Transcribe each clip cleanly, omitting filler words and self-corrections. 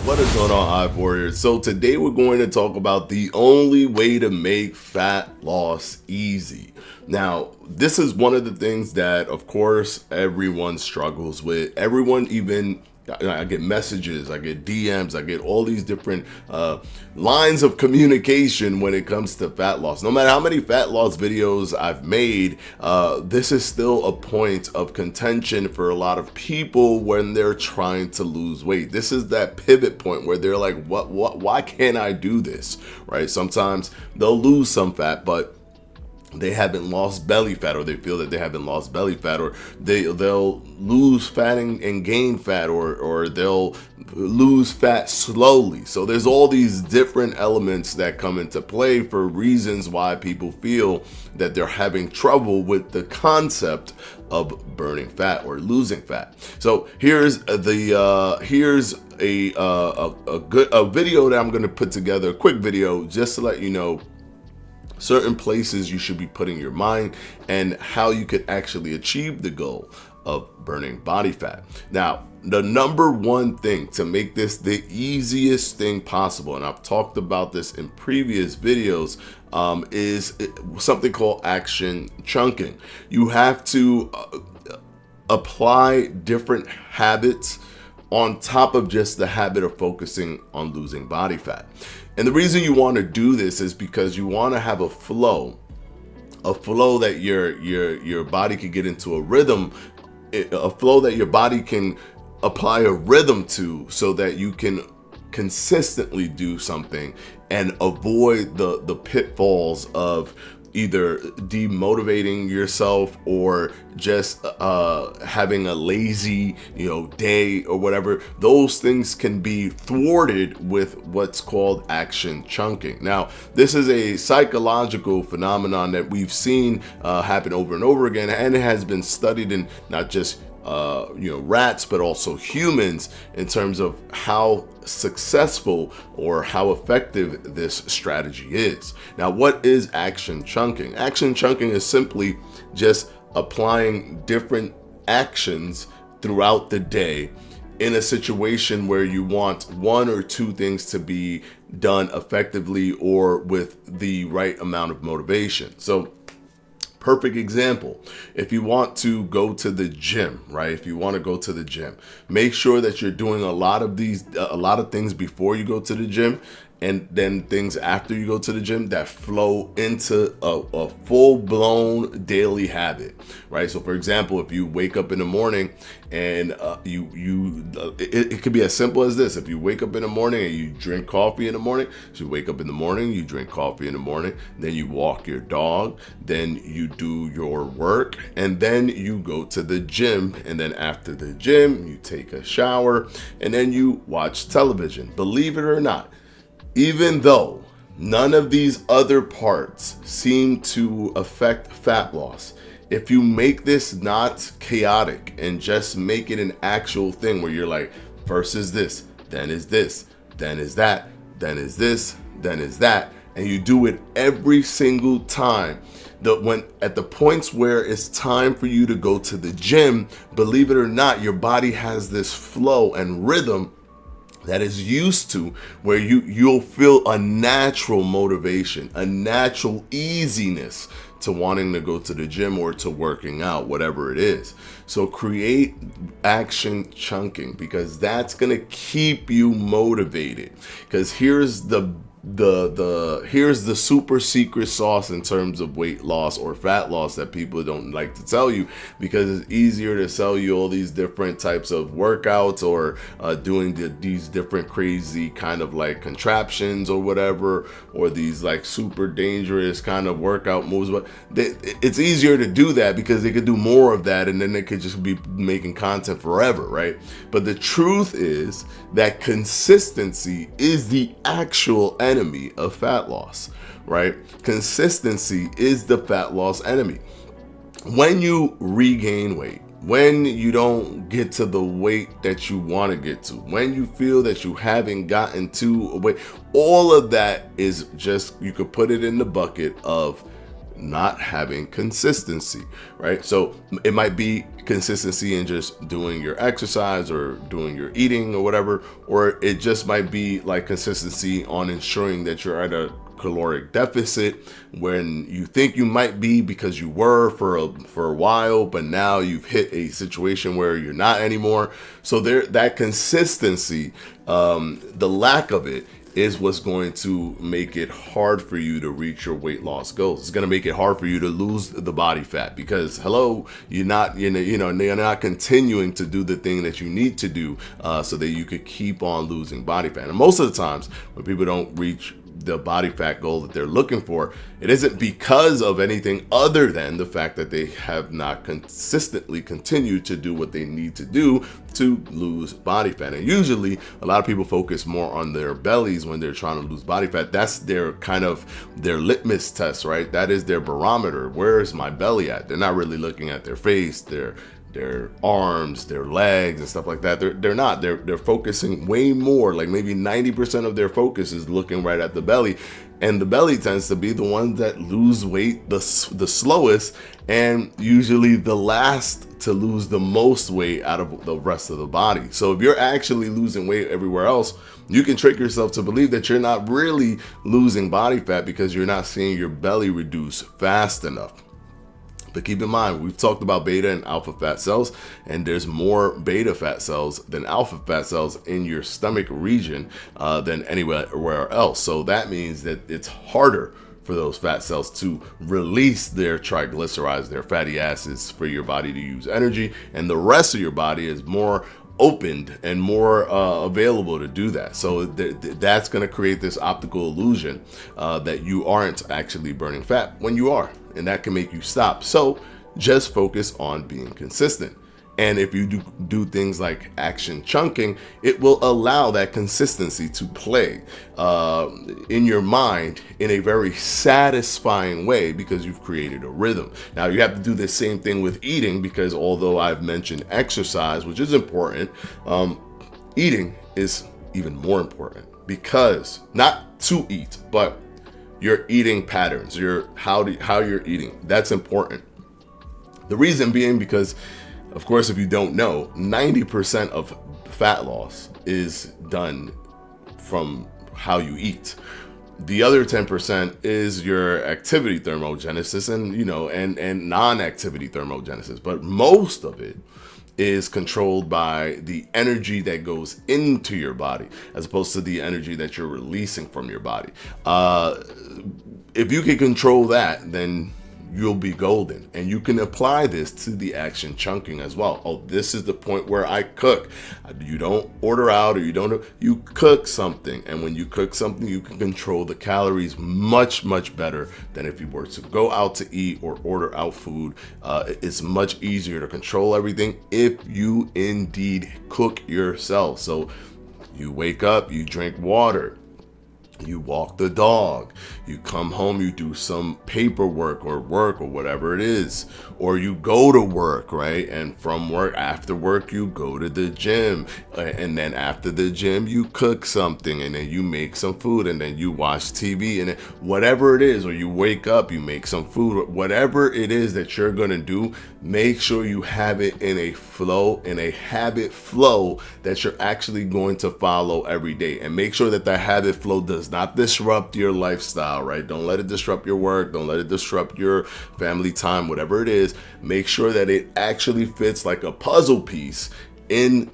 What is going on, Hive Warriors? So today we're going to talk about the only way to make fat loss easy. Now, this is one of the things that, of course, everyone struggles with. I get messages, I get DMs, I get all these different lines of communication when it comes to fat loss. No matter how many fat loss videos I've made, this is still a point of contention for a lot of people when they're trying to lose weight. This is that pivot point where they're like, why can't I do this, right? Sometimes they'll lose some fat, but they haven't lost belly fat, or they feel that they haven't lost belly fat, or they'll lose fat and gain fat, or they'll lose fat slowly. So there's all these different elements that come into play for reasons why people feel that they're having trouble with the concept of burning fat or losing fat. So here's a video that I'm going to put together, a quick video, just to let you know certain places you should be putting your mind and how you could actually achieve the goal of burning body fat. Now, the number one thing to make this the easiest thing possible, and I've talked about this in previous videos, is something called action chunking. You have to apply different habits on top of just the habit of focusing on losing body fat. And the reason you want to do this is because you want to have a flow that your body can get into a rhythm, a flow that your body can apply a rhythm to, so that you can consistently do something and avoid the pitfalls of either demotivating yourself or just having a lazy day or whatever. Those things can be thwarted with what's called action chunking. Now, this is a psychological phenomenon that we've seen happen over and over again, and it has been studied in not just rats, but also humans, in terms of how successful or how effective this strategy is. Now, what is action chunking? Action chunking is simply just applying different actions throughout the day in a situation where you want one or two things to be done effectively or with the right amount of motivation. So, perfect example, if you want to go to the gym, right? If you want to go to the gym, make sure that you're doing a lot of things before you go to the gym, and then things after you go to the gym that flow into a full-blown daily habit, right? So for example, if you wake up in the morning and it could be as simple as this. If you wake up in the morning and you drink coffee in the morning, so you wake up in the morning, you drink coffee in the morning, then you walk your dog, then you do your work, and then you go to the gym, and then after the gym, you take a shower, and then you watch television. Believe it or not, even though none of these other parts seem to affect fat loss, if you make this not chaotic and just make it an actual thing where you're like, first is this, then is this, then is that, then is this, then is that, and you do it every single time, when at the points where it's time for you to go to the gym, believe it or not, your body has this flow and rhythm that is used to, where you'll feel a natural motivation, a natural easiness to wanting to go to the gym or to working out, whatever it is. So create action chunking, because that's gonna keep you motivated. Because here's the super secret sauce in terms of weight loss or fat loss that people don't like to tell you, because it's easier to sell you all these different types of workouts or doing these different crazy kind of like contraptions or whatever, or these like super dangerous kind of workout moves. But it's easier to do that because they could do more of that, and then they could just be making content forever, right? But the truth is that consistency is the actual enemy of fat loss, right? Consistency is the fat loss enemy. When you regain weight, when you don't get to the weight that you want to get to, when you feel that you haven't gotten to a weight, all of that is just, you could put it in the bucket of not having consistency, right? So it might be consistency in just doing your exercise or doing your eating or whatever, or it just might be like consistency on ensuring that you're at a caloric deficit when you think you might be, because you were for a while, but now you've hit a situation where you're not anymore. So that consistency, the lack of it, is what's going to make it hard for you to reach your weight loss goals. It's going to make it hard for you to lose the body fat, because you're not they're not continuing to do the thing that you need to do so that you could keep on losing body fat. And most of the times when people don't reach the body fat goal that they're looking for, it isn't because of anything other than the fact that they have not consistently continued to do what they need to do to lose body fat. And usually a lot of people focus more on their bellies when they're trying to lose body fat. That's their their litmus test, right? That is their barometer. Where is my belly at? They're not really looking at their face, their arms, their legs and stuff like that. They're focusing way more, like maybe 90% of their focus is looking right at the belly. And the belly tends to be the ones that lose weight the slowest, and usually the last to lose the most weight out of the rest of the body. So if you're actually losing weight everywhere else, you can trick yourself to believe that you're not really losing body fat because you're not seeing your belly reduce fast enough. But keep in mind, we've talked about beta and alpha fat cells, and there's more beta fat cells than alpha fat cells in your stomach region than anywhere else. So that means that it's harder for those fat cells to release their triglycerides, their fatty acids, for your body to use energy, and the rest of your body is more opened and more available to do that. So that's going to create this optical illusion that you aren't actually burning fat when you are, and that can make you stop. So just focus on being consistent. And if you do things like action chunking, it will allow that consistency to play in your mind in a very satisfying way, because you've created a rhythm. Now you have to do the same thing with eating, because although I've mentioned exercise, which is important, eating is even more important, because not to eat, but your eating patterns, how you're eating, that's important. The reason being because, of course, if you don't know, 90% of fat loss is done from how you eat. The other 10% is your activity thermogenesis and non-activity thermogenesis. But most of it is controlled by the energy that goes into your body, as opposed to the energy that you're releasing from your body. If you can control that, then you'll be golden. And you can apply this to the action chunking as well. Oh, this is the point where I cook. You don't order out, or you cook something. And when you cook something, you can control the calories much, much better than if you were to go out to eat or order out food. It's much easier to control everything if you indeed cook yourself. So you wake up, you drink water, you walk the dog, you come home, you do some paperwork or work or whatever it is, or you go to work, right? And from work, after work, you go to the gym, and then after the gym, you cook something, and then you make some food, and then you watch TV, and then whatever it is, or you wake up, you make some food, whatever it is that you're gonna do, make sure you have it in a flow, in a habit flow that you're actually going to follow every day. And make sure that the habit flow does not disrupt your lifestyle, right? Don't let it disrupt your work. Don't let it disrupt your family time, whatever it is. Make sure that it actually fits like a puzzle piece inserted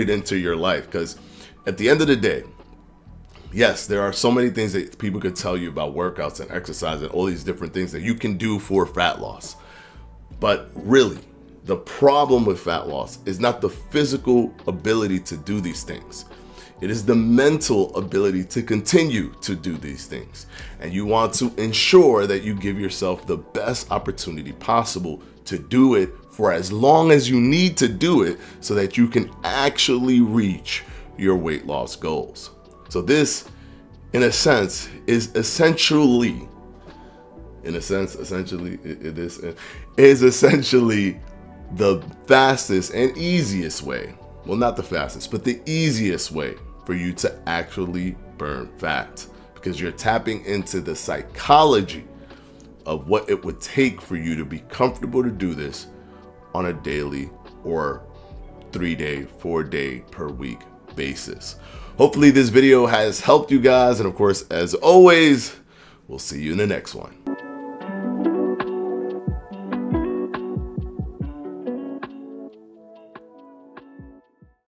into your life. Because at the end of the day, yes, there are so many things that people could tell you about workouts and exercise and all these different things that you can do for fat loss. But really, the problem with fat loss is not the physical ability to do these things. It is the mental ability to continue to do these things. And you want to ensure that you give yourself the best opportunity possible to do it for as long as you need to do it, so that you can actually reach your weight loss goals. So this, in a sense, is essentially the fastest and easiest way. Well, not the fastest, but the easiest way for you to actually burn fat. because you're tapping into the psychology of what it would take for you to be comfortable to do this on a daily or 3-day, 4-day per week basis. Hopefully this video has helped you guys. And of course, as always, we'll see you in the next one.